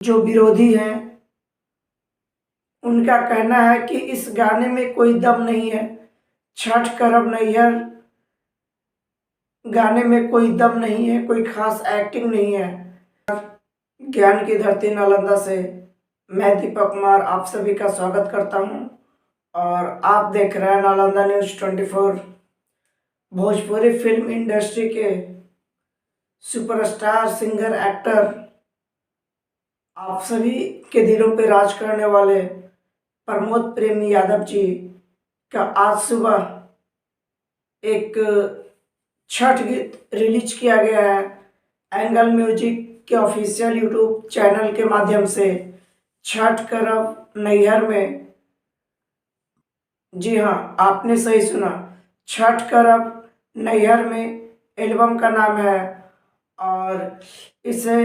जो विरोधी हैं उनका कहना है कि इस गाने में कोई दम नहीं है। छठ करब नैहर गाने में कोई दम नहीं है, कोई खास एक्टिंग नहीं है। ज्ञान की धरती नालंदा से मैं दीपक कुमार आप सभी का स्वागत करता हूं और आप देख रहे हैं Nalanda news 24। Bhojpuri film industry के सुपरस्टार सिंगर एक्टर आप सभी के दिलों पे राज करने वाले प्रमोद प्रेम यादव जी का आज सुबह एक छठ गीत रिलीज किया गया है एंगल म्यूजिक के ऑफिशियल यूट्यूब चैनल के माध्यम से। छठ करब नैहर में, जी हाँ आपने सही सुना, छठ करब नैहर में एल्बम का नाम है और इसे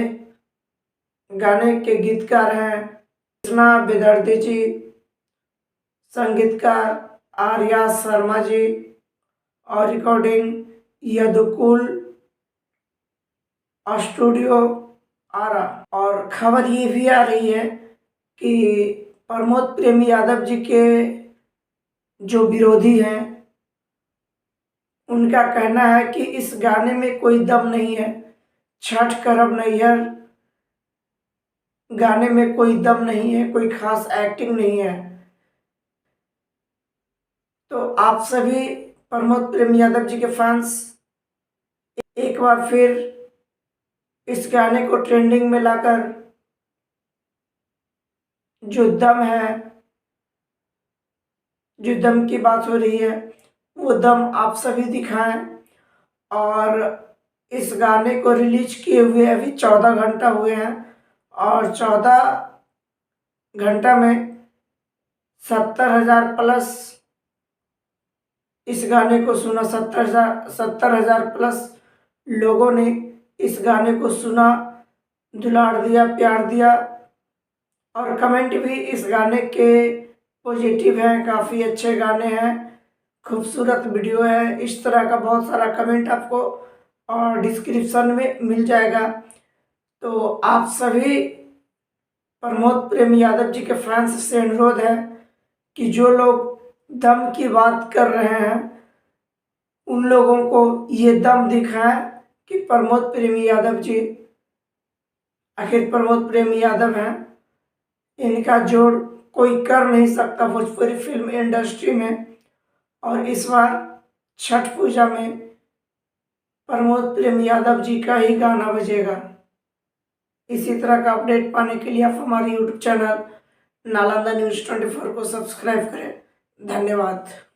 गाने के गीतकार हैं कृष्णा बेदर्दी जी, संगीतकार आर्या शर्मा जी और रिकॉर्डिंग यदुकुल स्टूडियो आरा। और खबर ये भी आ रही है कि प्रमोद प्रेम यादव जी के जो विरोधी हैं उनका कहना है कि इस गाने में कोई दम नहीं है। छठ करब नैहर गाने में कोई दम नहीं है, कोई खास एक्टिंग नहीं है। तो आप सभी प्रमोद प्रेम यादव जी के फैंस एक बार फिर इस गाने को ट्रेंडिंग में लाकर जो दम है, जो दम की बात हो रही है वो दम आप सभी दिखाएं। और इस गाने को रिलीज किए हुए अभी 14 घंटा हुए हैं और 14 घंटा में 70,000 प्लस इस गाने को सुना। 70,000 प्लस लोगों ने इस गाने को सुना, दुलार दिया, प्यार दिया और कमेंट भी इस गाने के पॉजिटिव हैं। काफ़ी अच्छे गाने हैं, खूबसूरत वीडियो है। इस तरह का बहुत सारा कमेंट आपको और डिस्क्रिप्शन में मिल जाएगा। तो आप सभी प्रमोद प्रेम यादव जी के फैंस से अनुरोध है कि जो लोग दम की बात कर रहे हैं उन लोगों को ये दम दिखाएं कि प्रमोद प्रेम यादव जी आखिर प्रमोद प्रेम यादव हैं, इनका जोड़ कोई कर नहीं सकता भोजपुरी फिल्म इंडस्ट्री में। और इस बार छठ पूजा में प्रमोद प्रेम यादव जी का ही गाना बजेगा। इसी तरह का अपडेट पाने के लिए आप हमारे यूट्यूब चैनल नालंदा न्यूज़ 24 को सब्सक्राइब करें। धन्यवाद।